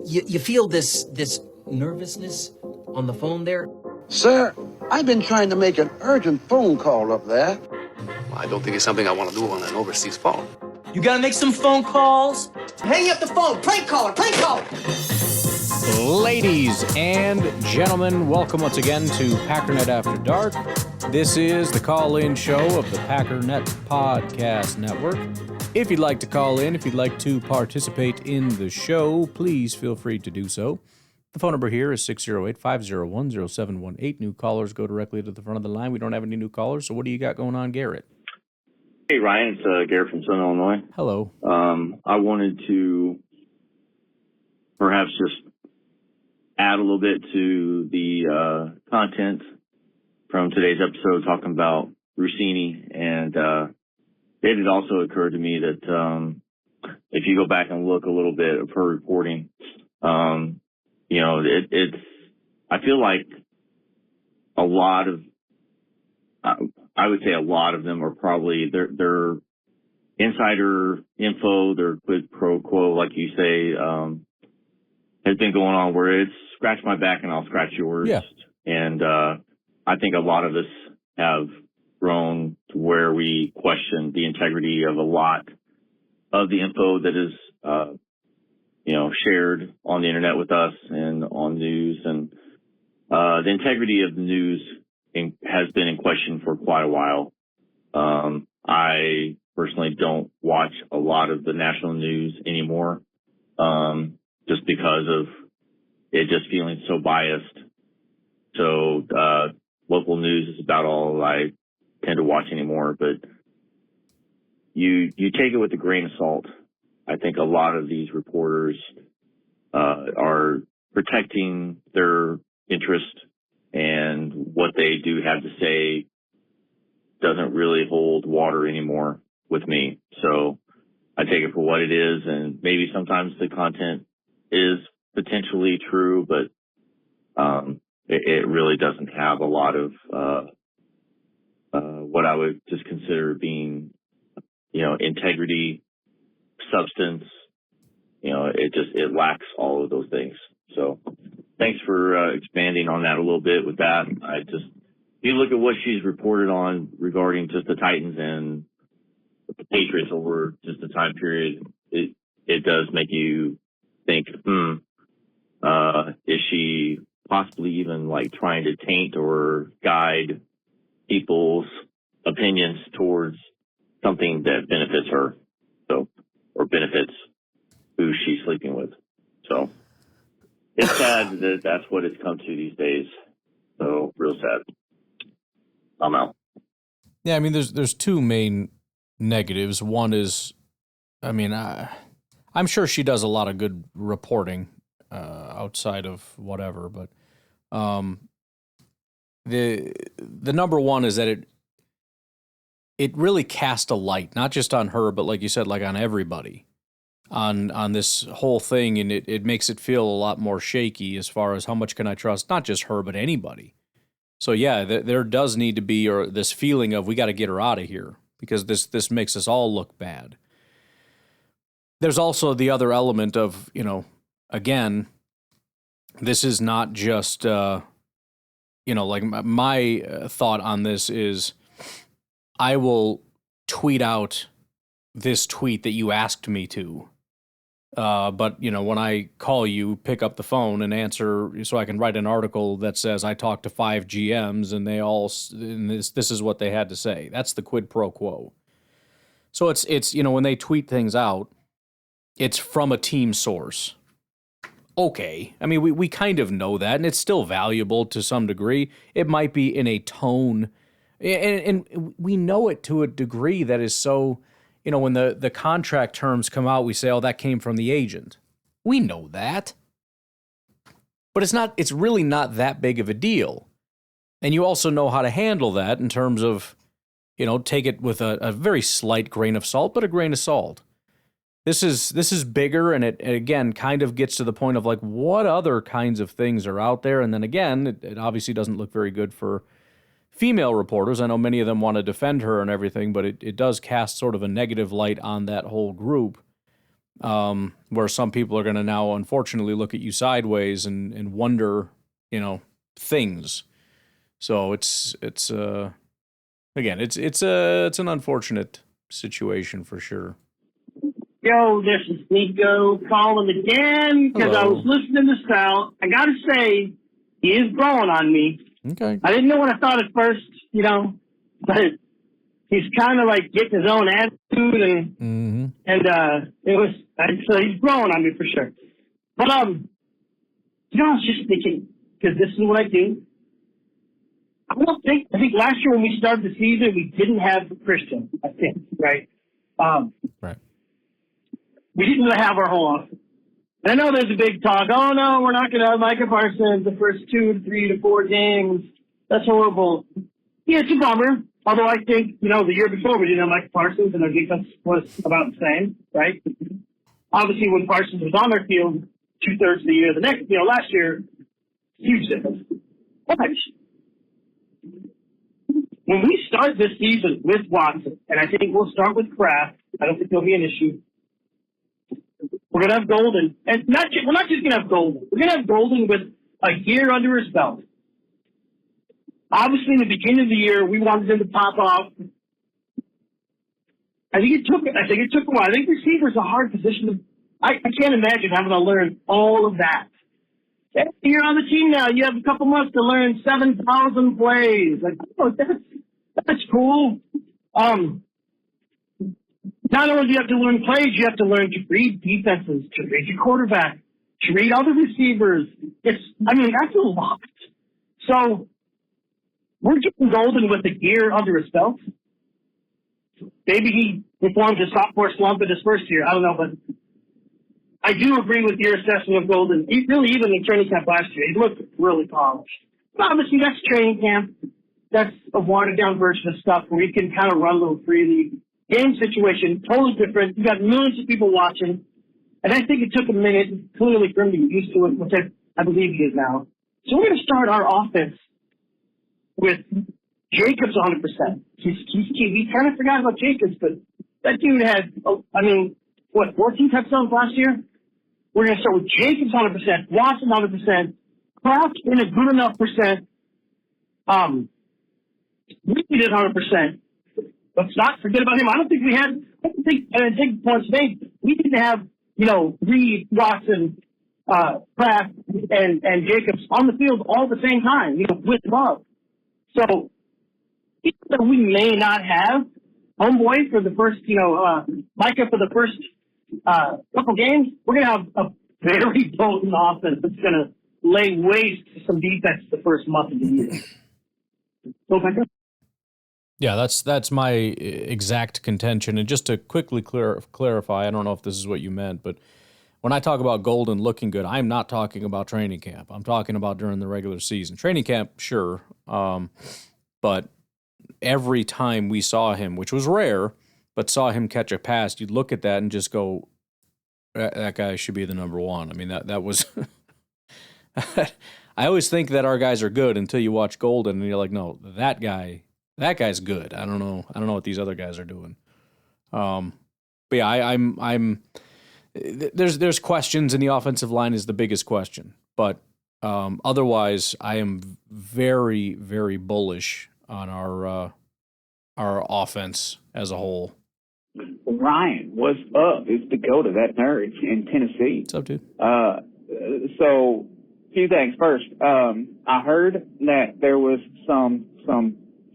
You feel this nervousness on the phone there? Sir, I've been trying to make an urgent phone call up there. Well, I don't think it's something I want to do on an overseas phone. You gotta make some phone calls. Hang up the phone. Prank caller. Prank caller. Ladies and gentlemen, welcome once again to Packernet After Dark. This is the call-in show of the Packernet Podcast Network. If you'd like to call in, if you'd like to participate in the show, please feel free to do so. The phone number here is 608-501-0718. New callers go directly to the front of the line. We don't have any new callers, so what do you got going on, Garrett? Hey, Ryan. It's Garrett from Southern Illinois. Hello. I wanted to perhaps just add a little bit to the content from today's episode talking about Russini. And it had also occurred to me that if you go back and look a little bit of her reporting, it's I feel like a lot of I would say a lot of them are probably their insider info, their quid pro quo, like you say, has been going on where it's scratch my back and I'll scratch yours. Yeah. And I think a lot of us have grown to where we question the integrity of a lot of the info that is, shared on the internet with us and on news. And the integrity of the news has been in question for quite a while. I personally don't watch a lot of the national news anymore, just because of it just feeling so biased. So local news is about all I tend to watch anymore, but you take it with a grain of salt. I think a lot of these reporters are protecting their interest, and what they do have to say doesn't really hold water anymore with me. So I take it for what it is, and maybe sometimes the content is potentially true, but it really doesn't have a lot of what I would just consider being, integrity, substance. It lacks all of those things. So thanks for expanding on that a little bit with that. If you look at what she's reported on regarding just the Titans and the Patriots over just the time period, it does make you think, is she possibly even like trying to taint or guide people's opinions towards something that benefits her, or benefits who she's sleeping with. So it's sad that that's what it's come to these days. So real sad. I'm out. Yeah, I mean, there's two main negatives. One is, I'm sure she does a lot of good reporting outside of whatever, but the number one is that it really cast a light, not just on her, but like you said, like on everybody, on this whole thing, and it makes it feel a lot more shaky as far as how much can I trust not just her, but anybody. So yeah, there does need to be this feeling of we got to get her out of here because this makes us all look bad. There's also the other element of, again, this is not just, like my thought on this is I will tweet out this tweet that you asked me to. But, when I call you, pick up the phone and answer so I can write an article that says I talked to 5 GMs and this is what they had to say. That's the quid pro quo. So it's when they tweet things out, it's from a team source. Okay. I mean, we kind of know that, and it's still valuable to some degree. It might be in a tone, and we know it to a degree that is so, when the contract terms come out, we say, oh, that came from the agent. We know that. But it's really not that big of a deal. And you also know how to handle that in terms of, take it with a very slight grain of salt, but a grain of salt. This is bigger, and it again kind of gets to the point of like what other kinds of things are out there. And then again, it obviously doesn't look very good for female reporters. I know many of them want to defend her and everything, but it does cast sort of a negative light on that whole group. where some people are going to now unfortunately look at you sideways and wonder, things. So it's again, it's an unfortunate situation for sure. Yo, this is Nico calling again because I was listening to Sal. I got to say, he is growing on me. Okay. I didn't know what I thought at first, but he's kind of like getting his own attitude and so he's growing on me for sure. But I was just thinking, because this is what I do. I think last year when we started the season, we didn't have Christian, I think, right? Right. We didn't really have our whole offense. I know there's a big talk. Oh, no, we're not going to have Micah Parsons the first 2 to 3 to 4 games. That's horrible. Yeah, it's a bummer. Although I think, the year before we didn't have Micah Parsons and our defense was about the same, right? Obviously, when Parsons was on our field 2/3 of the year, last year, huge difference. But when we start this season with Watson, and I think we'll start with Kraft, I don't think there'll be an issue. We're going to have Golden. And we're not just going to have Golden. We're going to have Golden with a year under his belt. Obviously, in the beginning of the year, we wanted him to pop off. I think it took a while. I think receiver's a hard position. I can't imagine having to learn all of that. You're on the team now. You have a couple months to learn 7,000 plays. That's cool. Not only do you have to learn plays, you have to learn to read defenses, to read your quarterback, to read other receivers. That's a lot. So we're getting Golden with the gear under his belt. Maybe he performed a sophomore slump in his first year. I don't know, but I do agree with your assessment of Golden. Really, even in training camp last year, he looked really polished. But obviously, that's training camp. That's a watered-down version of stuff where you can kind of run a little freely. Game situation, totally different. You got millions of people watching. And I think it took a minute, clearly, for him to get used to it, which I believe he is now. So we're going to start our offense with Jacobs 100%. He's key. We kind of forgot about Jacobs, but that dude had, 14 touchdowns last year? We're going to start with Jacobs 100%, Watson 100%, Kraft in a good enough percent. We did 100%. Let's not forget about him. I think points made, we didn't have, Reed, Watson, Kraft, and Jacobs on the field all at the same time, with love. So, even though we may not have Homeboy for the first, Micah for the first couple games, we're going to have a very potent offense that's going to lay waste to some defense the first month of the year. So, Micah? Yeah, that's my exact contention. And just to quickly clarify, I don't know if this is what you meant, but when I talk about Golden looking good, I'm not talking about training camp. I'm talking about during the regular season. Training camp, sure, but every time we saw him, which was rare, but saw him catch a pass, you'd look at that and just go, that guy should be the number one. I mean, that was I always think that our guys are good until you watch Golden and you're like, no, that guy's good. I don't know what these other guys are doing. But yeah, I'm there's questions, and the offensive line is the biggest question. But otherwise, I am very, very bullish on our offense as a whole. Ryan, what's up? It's Dakota, that nerd in Tennessee. What's up, dude? So, a few things. First, I heard that there was some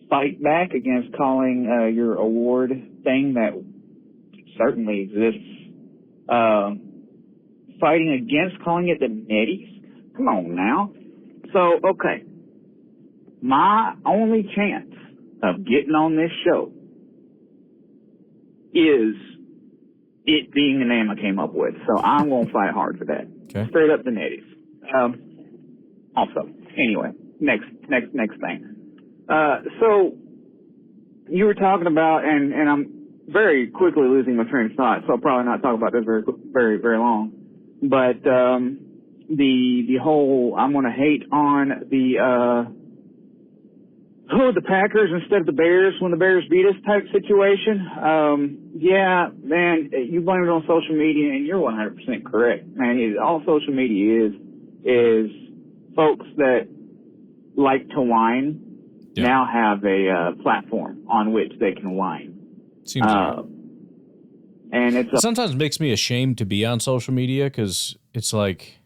fight back against calling your award thing that certainly exists. Fighting against calling it the Netties? Come on now. So, okay. My only chance of getting on this show is it being the name I came up with. So I'm going to fight hard for that. Okay. Straight up the Netties. Also, anyway, next thing. So you were talking about, and I'm very quickly losing my train of thought, so I'll probably not talk about this very, very, very long. But the whole, I'm going to hate on the the Packers instead of the Bears when the Bears beat us type situation. Yeah, man, you blame it on social media, and you're 100% correct. Man, all social media is folks that like to whine now have a platform on which they can whine. Seems like. And it sometimes makes me ashamed to be on social media because it's like,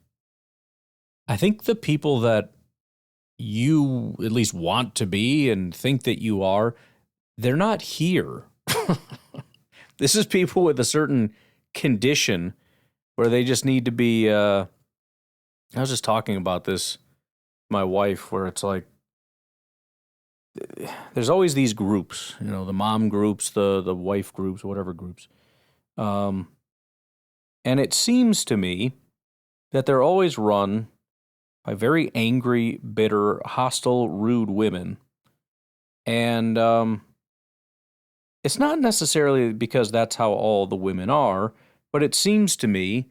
I think the people that you at least want to be and think that you are, they're not here. This is people with a certain condition where they just need to be, I was just talking about this, my wife, where it's like, there's always these groups, the mom groups, the wife groups, whatever groups. And it seems to me that they're always run by very angry, bitter, hostile, rude women. And it's not necessarily because that's how all the women are, but it seems to me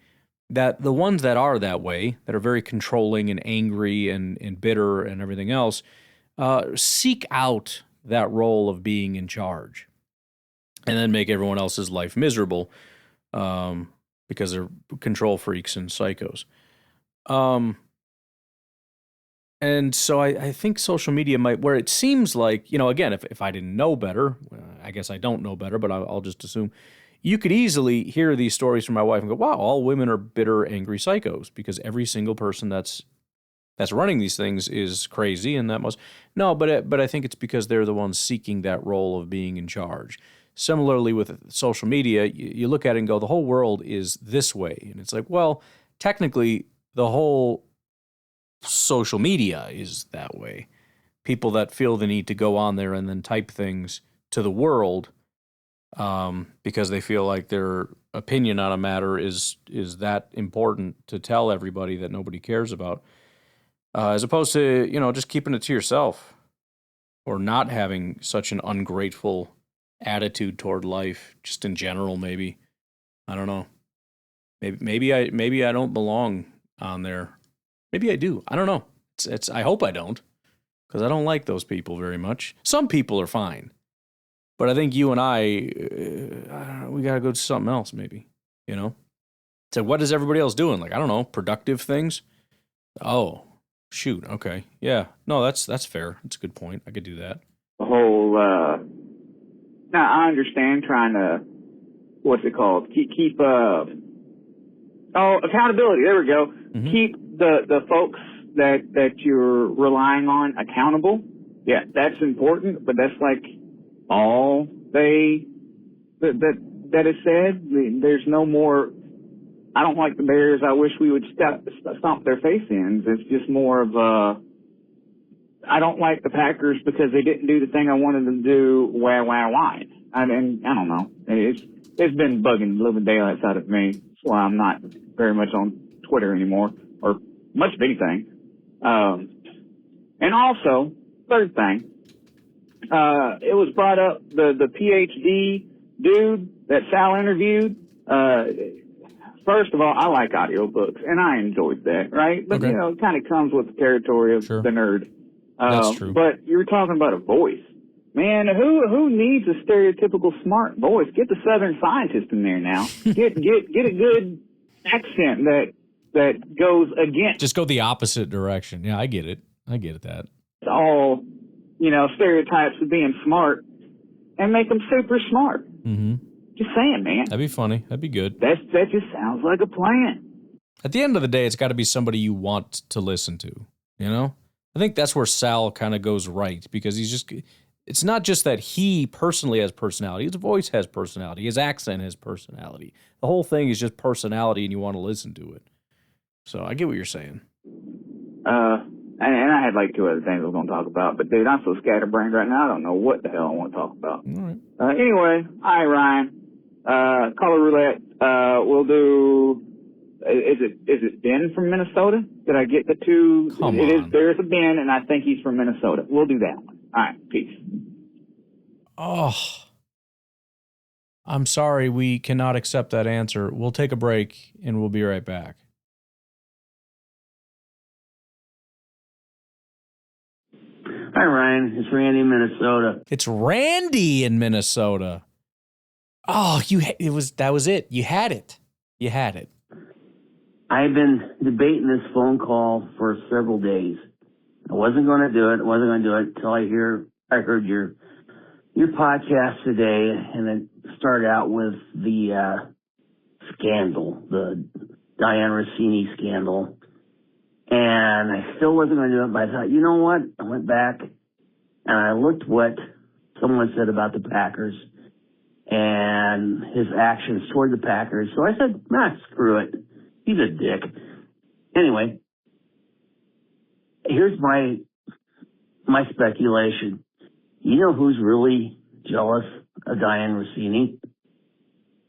that the ones that are that way, that are very controlling and angry and bitter and everything else, seek out that role of being in charge and then make everyone else's life miserable because they're control freaks and psychos. And so I think social media might, where it seems like, again, if I didn't know better, I guess I don't know better, but I'll just assume, you could easily hear these stories from my wife and go, wow, all women are bitter, angry psychos because every single person that's running these things is crazy, and that must... No, but I think it's because they're the ones seeking that role of being in charge. Similarly with social media, you look at it and go, the whole world is this way. And it's like, well, technically, the whole social media is that way. People that feel the need to go on there and then type things to the world because they feel like their opinion on a matter is that important to tell everybody that nobody cares about. As opposed to, just keeping it to yourself or not having such an ungrateful attitude toward life, just in general, maybe. I don't know. Maybe I don't belong on there. Maybe I do. I don't know. It's I hope I don't, because I don't like those people very much. Some people are fine, but I think you and I don't know, we got to go to something else, maybe, So what is everybody else doing? Like, I don't know, productive things? Oh, shoot. Okay. Yeah. No, that's fair. That's a good point. I could do that. The whole, now I understand trying to, what's it called? Keep accountability. There we go. Mm-hmm. Keep the folks that you're relying on accountable. Yeah, that's important, but that's like all that is said. There's no more, I don't like the Bears, I wish we would stomp their face in. It's just more of I don't like the Packers because they didn't do the thing I wanted them to do. Why? I don't know. It's been bugging the living daylights out of me. That's why I'm not very much on Twitter anymore, or much of anything. And also, third thing, it was brought up, the PhD dude that Sal interviewed. First of all, I like audiobooks, and I enjoyed that, right? But, okay. It kind of comes with the territory of the nerd. That's true. But you were talking about a voice. Man, who needs a stereotypical smart voice? Get the Southern scientist in there now. Get a good accent that goes against. Just go the opposite direction. Yeah, I get it. That. All, stereotypes of being smart, and make them super smart. Mm-hmm. Just saying, man. That'd be funny. That'd be good. That just sounds like a plan. At the end of the day, it's got to be somebody you want to listen to, I think that's where Sal kind of goes right, because it's not just that he personally has personality. His voice has personality. His accent has personality. The whole thing is just personality, and you want to listen to it. So I get what you're saying. And I had like two other things I was going to talk about, but dude, I'm so scatterbrained right now, I don't know what the hell I want to talk about. All right. Anyway, hi Ryan. Color roulette. We'll do. Is it Ben from Minnesota? Did I get the two? Come on. There's a Ben, and I think he's from Minnesota. We'll do that one. All right. Peace. Oh, I'm sorry. We cannot accept that answer. We'll take a break, and we'll be right back. Hi, Ryan. It's Randy in Minnesota. It's Randy in Minnesota. Oh, that was it. You had it. You had it. I've been debating this phone call for several days. I wasn't going to do it. Until I heard your podcast today, and it started out with the scandal, the Dianna Russini scandal. And I still wasn't going to do it, but I thought, you know what? I went back and I looked what someone said about the Packers and his actions toward the Packers. So I said, screw it. He's a dick. Anyway, here's my speculation. You know who's really jealous of Dianna Russini?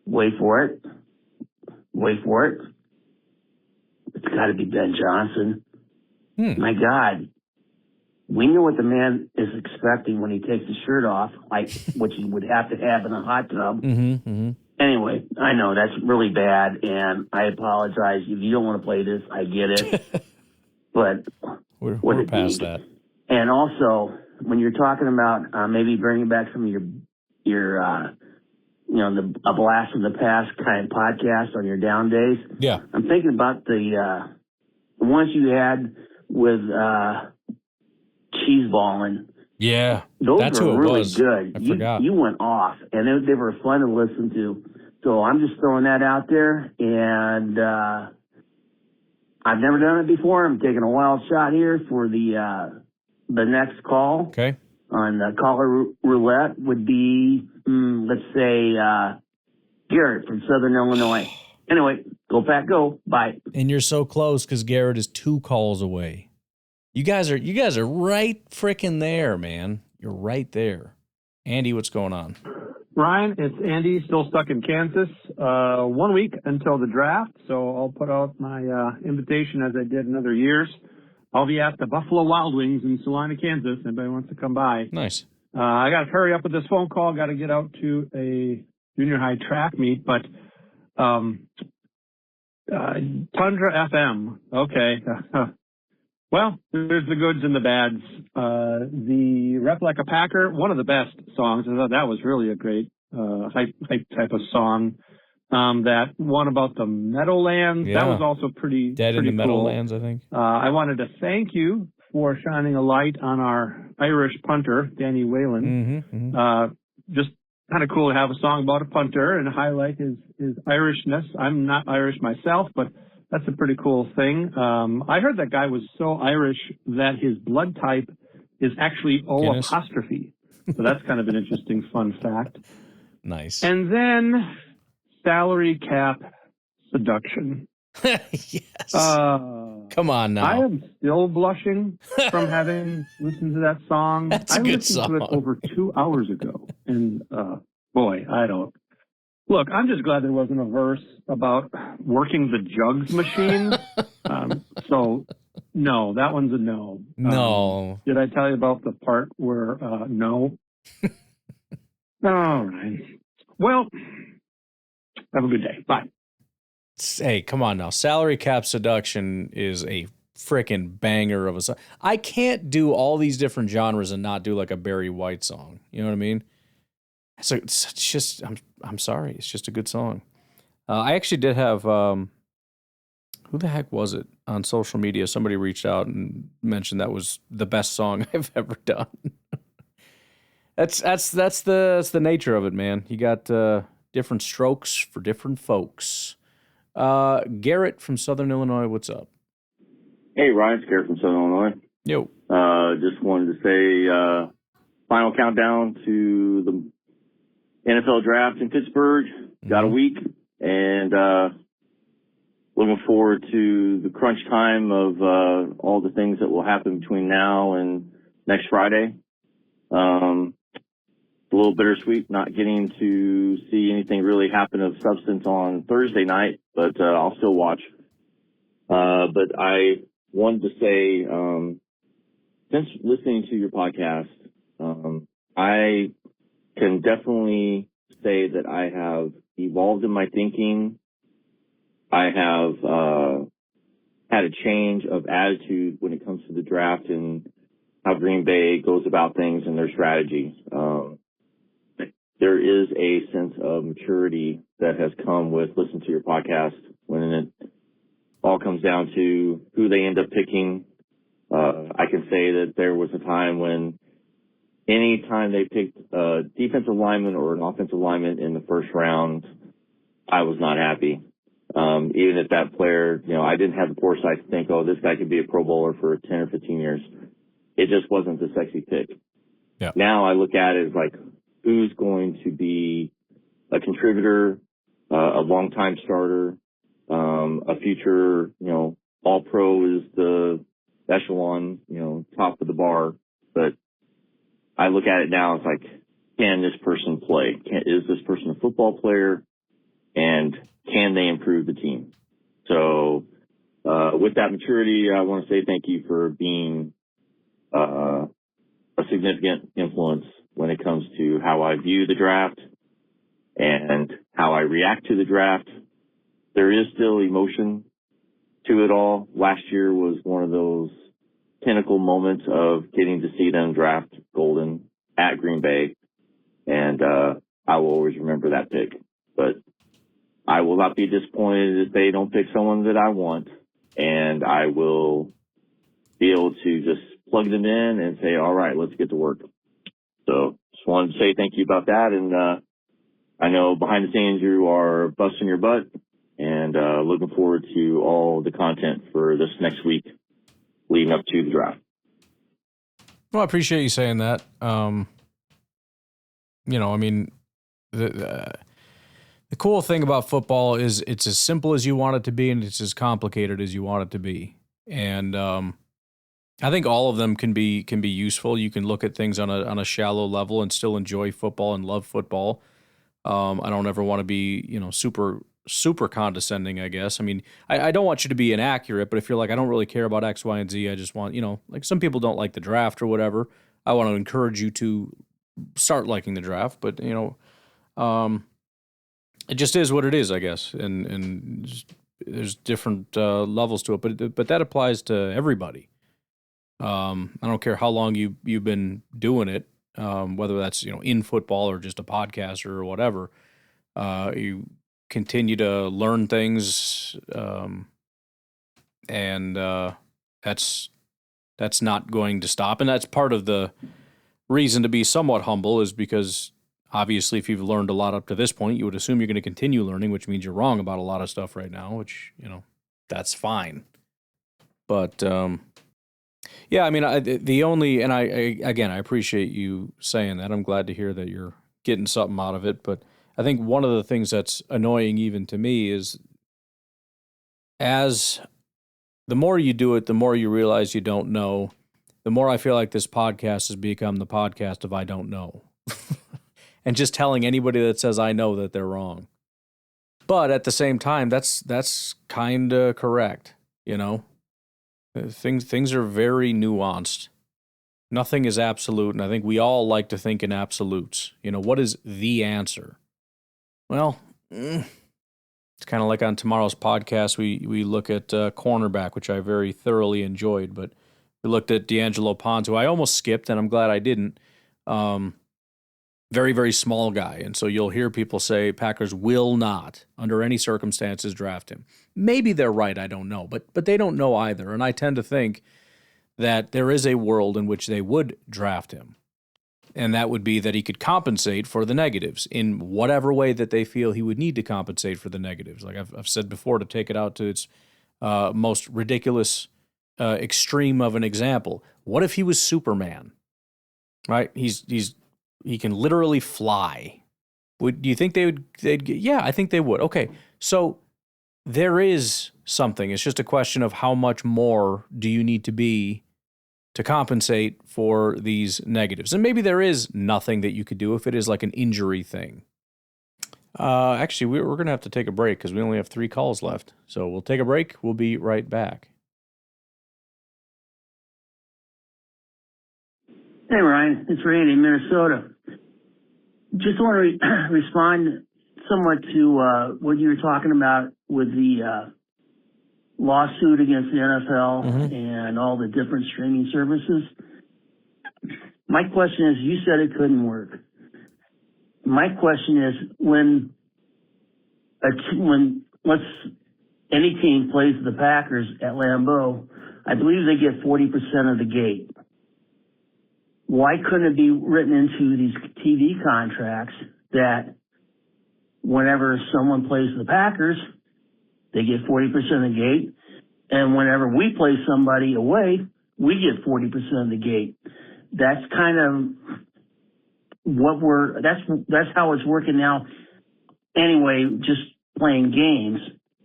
Wait for it. It's got to be Ben Johnson. My God. We know what the man is expecting when he takes his shirt off, like which he would have to have in a hot tub. Anyway, I know that's really bad, and I apologize. If you don't want to play this, I get it. But we're past that. And also, when you're talking about maybe bringing back some of your a blast from the past kind of podcast on your down days. Yeah. I'm thinking about the ones you had with Cheeseballing. Yeah. Those that's were who it really was. good. I forgot. You went off, and they were fun to listen to. So I'm just throwing that out there, and I've never done it before. I'm taking a wild shot here for the next call. Okay. On the caller roulette would be, let's say, Garrett from Southern Illinois. Anyway, go Pack, go. Bye. And you're so close because Garrett is 2 calls away. You guys are right frickin' there, man. You're right there. Andy, what's going on? Ryan, it's Andy, still stuck in Kansas. 1 week until the draft, so I'll put out my invitation as I did in other years. I'll be at the Buffalo Wild Wings in Salina, Kansas. Anybody wants to come by? Nice. I got to hurry up with this phone call. Got to get out to a junior high track meet, but Tundra FM. Okay. Well, there's the goods and the bads. The Rep Like a Packer, one of the best songs. I thought that was really a great hype type of song. That one about the Meadowlands, that was also pretty Dead pretty in the cool. Meadowlands, I think. I wanted to thank you for shining a light on our Irish punter, Danny Whalen. Just kind of cool to have a song about a punter and highlight his Irishness. I'm not Irish myself, but that's a pretty cool thing. I heard that guy was so Irish that his blood type is actually O'. So that's kind of an interesting fun fact. Nice. And then salary cap seduction. Yes. Come on now. I am still blushing from having listened to that song. That's I a good listened song. to it over 2 hours ago. And boy, I don't. Look, I'm just glad there wasn't a verse about working the jugs machine. So, no, that one's a no. No. Did I tell you about the part where no? All right. Well, have a good day. Bye. Hey, come on now. Salary Cap Seduction is a frickin' banger of a song. I can't do all these different genres and not do like a Barry White song. You know what I mean? So it's just, I'm sorry. It's just a good song. I actually did have, who the heck was it on social media? Somebody reached out and mentioned that was the best song I've ever done. That's the nature of it, man. You got different strokes for different folks. Garrett from Southern Illinois, what's up? Hey, Ryan, it's Garrett from Southern Illinois. Yo. Just wanted to say, final countdown to the NFL draft in Pittsburgh. Got a week, and looking forward to the crunch time of all the things that will happen between now and next Friday. It's a little bittersweet not getting to see anything really happen of substance on Thursday night, but I'll still watch. But I wanted to say, since listening to your podcast, I can definitely say that I have evolved in my thinking. I have had a change of attitude when it comes to the draft, and how Green Bay goes about things and their strategy. There is a sense of maturity that has come with listening to your podcast when it all comes down to who they end up picking. I can say that there was a time when any time they picked a defensive lineman or an offensive lineman in the first round, I was not happy. Even if that player, I didn't have the foresight to think, oh, this guy could be a Pro Bowler for 10 or 15 years. It just wasn't the sexy pick. Yeah. Now I look at it as like, who's going to be a contributor, a longtime starter, a future, all pro is the echelon, top of the bar. But I look at it now, it's like, can this person play? Is this person a football player? And can they improve the team? So with that maturity, I want to say thank you for being a significant influence when it comes to how I view the draft and how I react to the draft. There is still emotion to it all. Last year was one of those pinnacle moments of getting to see them draft Golden at Green Bay. And I will always remember that pick. But I will not be disappointed if they don't pick someone that I want. And I will be able to just plug them in and say, all right, let's get to work. So just wanted to say thank you about that. And I know behind the scenes you are busting your butt, and looking forward to all the content for this next week leading up to the draft. Well, I appreciate you saying that. The cool thing about football is it's as simple as you want it to be, and it's as complicated as you want it to be. And I think all of them can be useful. You can look at things on a shallow level and still enjoy football and love football. I don't ever want to be, super condescending, I guess. I mean, I don't want you to be inaccurate, but if you're like, I don't really care about X, Y, and Z, I just want, like some people don't like the draft or whatever. I want to encourage you to start liking the draft, but, it just is what it is, I guess. And there's different levels to it, but that applies to everybody. I don't care how long you've been doing it, whether that's, in football or just a podcaster or whatever. You continue to learn things, and that's not going to stop. And that's part of the reason to be somewhat humble, is because obviously if you've learned a lot up to this point, you would assume you're going to continue learning, which means you're wrong about a lot of stuff right now, which, that's fine. But, yeah, I mean, I appreciate you saying that. I'm glad to hear that you're getting something out of it. But I think one of the things that's annoying even to me is as the more you do it, the more you realize you don't know, the more I feel like this podcast has become the podcast of I don't know. And just telling anybody that says I know that they're wrong. But at the same time, that's kind of correct, Things are very nuanced. Nothing is absolute, and I think we all like to think in absolutes. What is the answer? Well, it's kind of like on tomorrow's podcast, we look at cornerback, which I very thoroughly enjoyed, but we looked at D'Angelo Pons, who I almost skipped, and I'm glad I didn't. Very, very small guy, and so you'll hear people say Packers will not, under any circumstances, draft him. Maybe they're right, I don't know, but they don't know either, and I tend to think that there is a world in which they would draft him, and that would be that he could compensate for the negatives in whatever way that they feel he would need to compensate for the negatives. Like I've said before, to take it out to its most ridiculous extreme of an example. What if he was Superman? Right? He can literally fly. Do you think they'd yeah, I think they would. Okay, so there is something. It's just a question of how much more do you need to be to compensate for these negatives. And maybe there is nothing that you could do if it is like an injury thing. Actually, we're going to have to take a break because we only have 3 calls left. So we'll take a break. We'll be right back. Hey, Ryan. It's Randy in Minnesota. Just want to respond somewhat to what you were talking about with the lawsuit against the NFL and all the different streaming services. My question is, you said it couldn't work. My question is, when any team plays the Packers at Lambeau, I believe they get 40% of the gate. Why couldn't it be written into these TV contracts that whenever someone plays the Packers, they get 40% of the gate, and whenever we play somebody away, we get 40% of the gate? That's kind of that's how it's working now. Anyway, just playing games.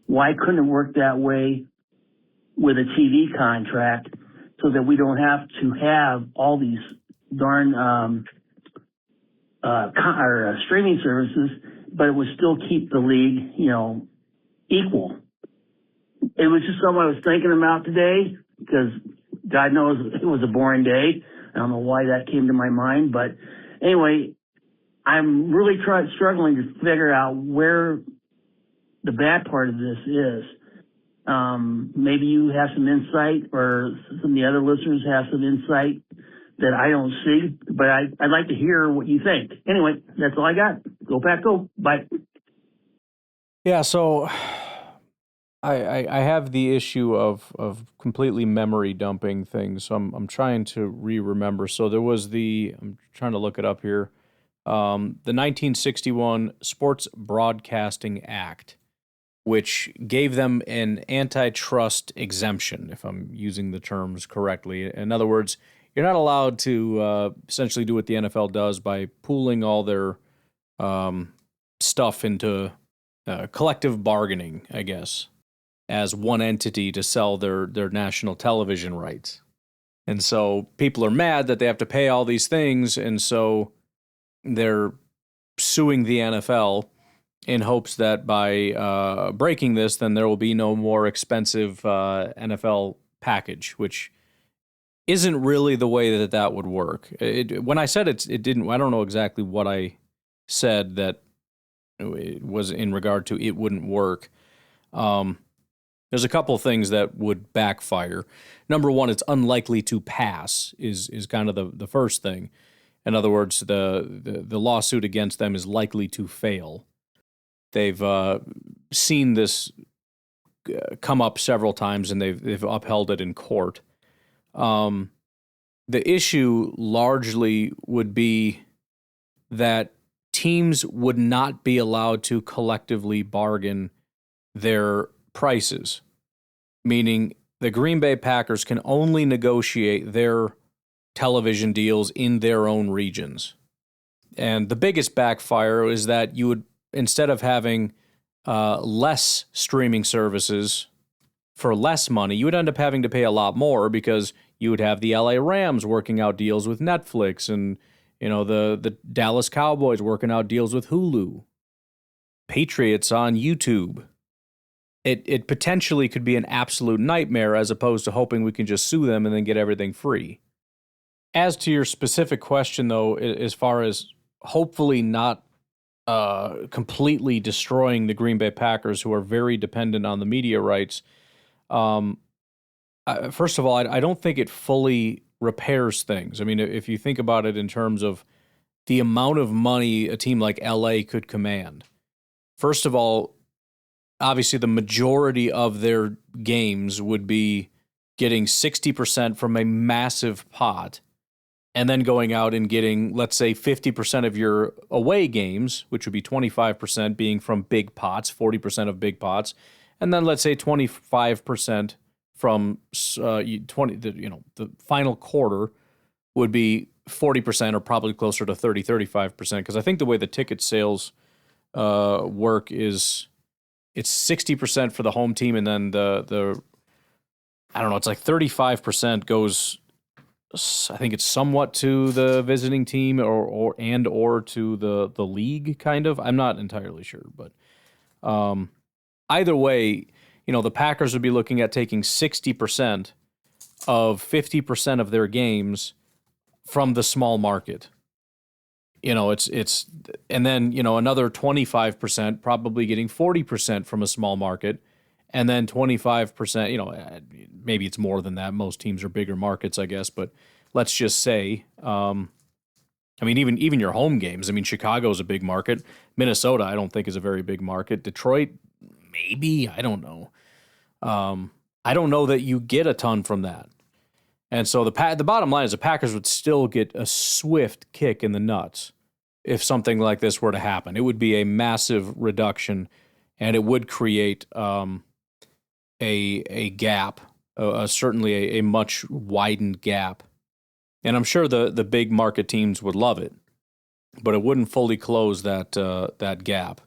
Why couldn't it work that way with a TV contract so that we don't have to have all these darn streaming services, but it would still keep the league, equal? It was just something I was thinking about today because God knows it was a boring day. I don't know why that came to my mind, but anyway, I'm really struggling to figure out where the bad part of this is. Maybe you have some insight, or some of the other listeners have some insight that I don't see, but I'd like to hear what you think. Anyway, that's all I got. Go Pack, go. Bye. Yeah, so I have the issue of completely memory dumping things, so I'm trying to remember. So there was I'm trying to look it up here, the 1961 Sports Broadcasting Act, which gave them an antitrust exemption, if I'm using the terms correctly. In other words, you're not allowed to essentially do what the NFL does by pooling all their stuff into collective bargaining, I guess, as one entity to sell their national television rights. And so people are mad that they have to pay all these things, and so they're suing the NFL in hopes that by breaking this, then there will be no more expensive NFL package, which isn't really the way that would work. When I said it didn't, I don't know exactly what I said that it was in regard to it wouldn't work. There's a couple of things that would backfire. Number one, it's unlikely to pass is kind of the first thing. In other words, the lawsuit against them is likely to fail. They've seen this come up several times, and they've upheld it in court. The issue largely would be that teams would not be allowed to collectively bargain their prices, meaning the Green Bay Packers can only negotiate their television deals in their own regions. And the biggest backfire is that you would, instead of having less streaming services for less money, you would end up having to pay a lot more, because you would have the LA Rams working out deals with Netflix, and the Dallas Cowboys working out deals with Hulu, Patriots on YouTube. It potentially could be an absolute nightmare, as opposed to hoping we can just sue them and then get everything free. As to your specific question, though, as far as hopefully not completely destroying the Green Bay Packers, who are very dependent on the media rights, first of all, I don't think it fully repairs things. I mean, if you think about it in terms of the amount of money a team like LA could command, first of all, obviously the majority of their games would be getting 60% from a massive pot, and then going out and getting, let's say, 50% of your away games, which would be 25% being from big pots, 40% of big pots, and then let's say 25% from the final quarter would be 40%, or probably closer to 35%, because I think the way the ticket sales work is it's 60% for the home team, and then the I don't know, it's like 35% goes, I think it's somewhat to the visiting team or to the league, kind of. I'm not entirely sure, but either way, the Packers would be looking at taking 60% of 50% of their games from the small market. It's and then, another 25% probably getting 40% from a small market, and then 25%, maybe it's more than that. Most teams are bigger markets, I guess, but let's just say. I mean, even your home games. I mean, Chicago's a big market. Minnesota, I don't think, is a very big market. Detroit, maybe. I don't know. I don't know that you get a ton from that. And so the bottom line is the Packers would still get a swift kick in the nuts if something like this were to happen. It would be a massive reduction, and it would create a gap, certainly a much widened gap. And I'm sure the big market teams would love it, but it wouldn't fully close that gap.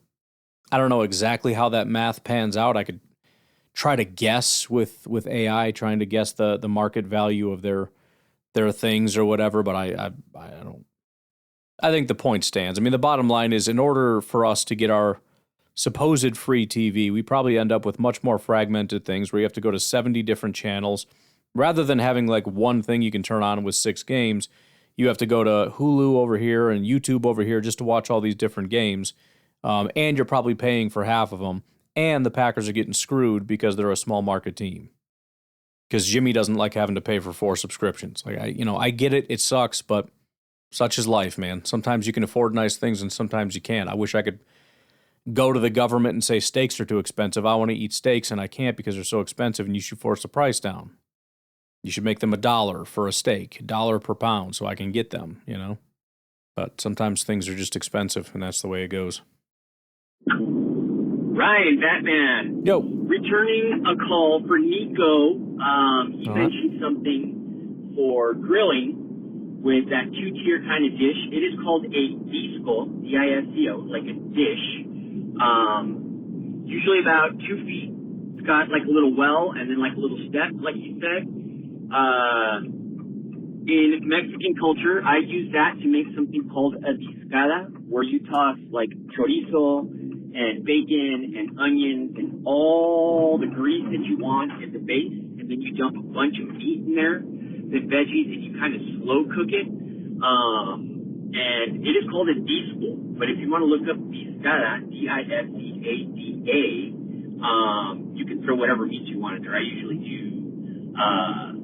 I don't know exactly how that math pans out. I could try to guess with AI, trying to guess the market value of their things or whatever, but I don't. I think the point stands. I mean, the bottom line is, in order for us to get our supposed free TV, we probably end up with much more fragmented things where you have to go to 70 different channels. Rather than having like one thing you can turn on with 6 games, you have to go to Hulu over here and YouTube over here just to watch all these different games. And you're probably paying for half of them. And the Packers are getting screwed because they're a small market team. Because Jimmy doesn't like having to pay for 4 subscriptions. Like I get it. It sucks, but such is life, man. Sometimes you can afford nice things and sometimes you can't. I wish I could go to the government and say steaks are too expensive. I want to eat steaks and I can't because they're so expensive, and you should force the price down. You should make them $1 for a steak, $1 per pound, so I can get them, you know? But sometimes things are just expensive, and that's the way it goes. Ryan, Batman. Yo. Returning a call for Nico. He mentioned something for grilling with that 2-tier kind of dish. It is called a disco, D-I-S-C-O, like a dish. Usually about 2 feet. It's got like a little well and then like a little step, like you said. In Mexican culture, I use that to make something called a discada, where you toss like chorizo and bacon and onions and all the grease that you want at the base, and then you dump a bunch of meat in there, then veggies, and you kind of slow cook it. And it is called a disco, but if you want to look up discada, D-I-S-C-A-D-A, you can throw whatever meat you want in there. I usually do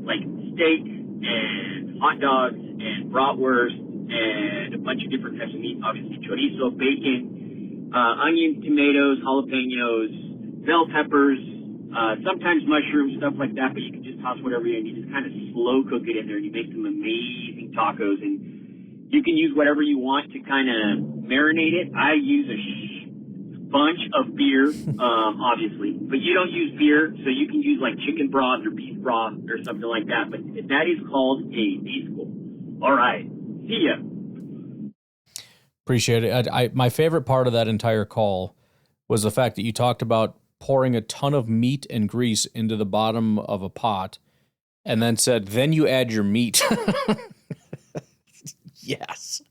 like steak and hot dogs and bratwurst and a bunch of different types of meat, obviously chorizo, bacon, onions, tomatoes, jalapenos, bell peppers, sometimes mushrooms, stuff like that, but you can just toss whatever in. You just kind of slow cook it in there, and you make some amazing tacos, and you can use whatever you want to kind of marinate it. I use a bunch of beer, obviously, but you don't use beer, so you can use like chicken broth or beef broth or something like that, but that is called a disco. All right. See ya. Appreciate it. My favorite part of that entire call was the fact that you talked about pouring a ton of meat and grease into the bottom of a pot and then said, then you add your meat. Yes.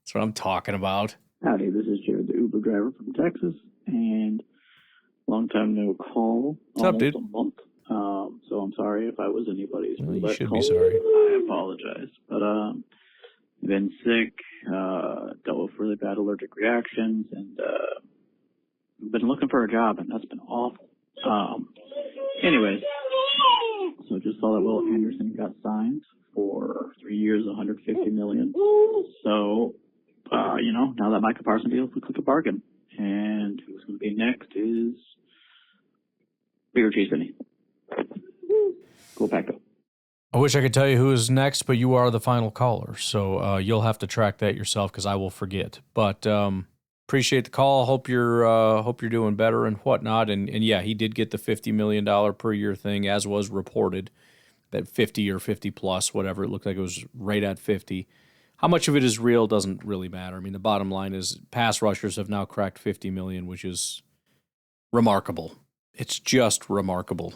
That's what I'm talking about. Howdy, this is Jared, the Uber driver from Texas, and long time no call. What's up, dude? A month. So I'm sorry if I was anybody's. Well, you roulette should call. be sorry. I apologize, but been sick, dealt with really bad allergic reactions, and been looking for a job, and that's been awful. Anyways, so just saw that Will Anderson got signed for 3 years, $150 million. So. Now that Micah Parsons deal looks like a bargain. And who's going to be next is Bigger Cheese Vinny. Go Pack up. I wish I could tell you who is next, but you are the final caller. So you'll have to track that yourself because I will forget. But appreciate the call. Hope you're doing better and whatnot. And yeah, he did get the $50 million per year thing, as was reported. That 50 or 50 plus, whatever. It looked like it was right at 50. How much of it is real doesn't really matter. I mean, the bottom line is pass rushers have now cracked 50 million, which is remarkable. It's just remarkable.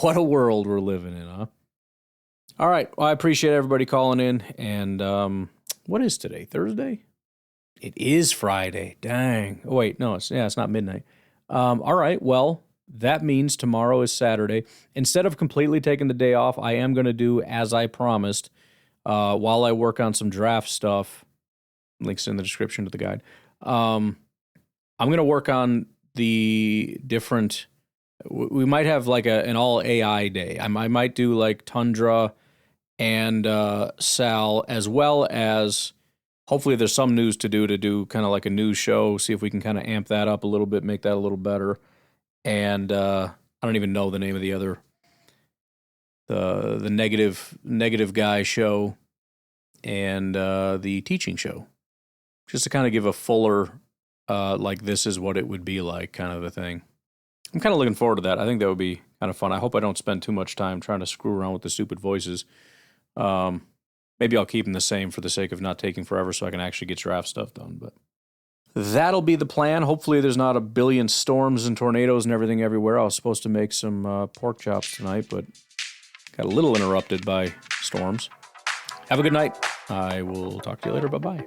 What a world we're living in, huh? All right. Well, I appreciate everybody calling in. And what is today? Thursday? It is Friday. Dang. Oh, wait. No, it's not midnight. All right. Well, that means tomorrow is Saturday. Instead of completely taking the day off, I am going to do as I promised. While I work on some draft stuff, links in the description to the guide, I'm going to work on the different, we might have like an all AI day. I might do like Tundra and Sal, as well as hopefully there's some news to do kind of like a news show, see if we can kind of amp that up a little bit, make that a little better. And I don't even know the name of the other, the negative guy show, and the teaching show, just to kind of give a fuller, like this is what it would be like kind of a thing. I'm kind of looking forward to that. I think that would be kind of fun. I hope I don't spend too much time trying to screw around with the stupid voices. Maybe I'll keep them the same for the sake of not taking forever so I can actually get draft stuff done. But that'll be the plan. Hopefully there's not a billion storms and tornadoes and everything everywhere. I was supposed to make some pork chops tonight, but got a little interrupted by storms. Have a good night. I will talk to you later. Bye-bye.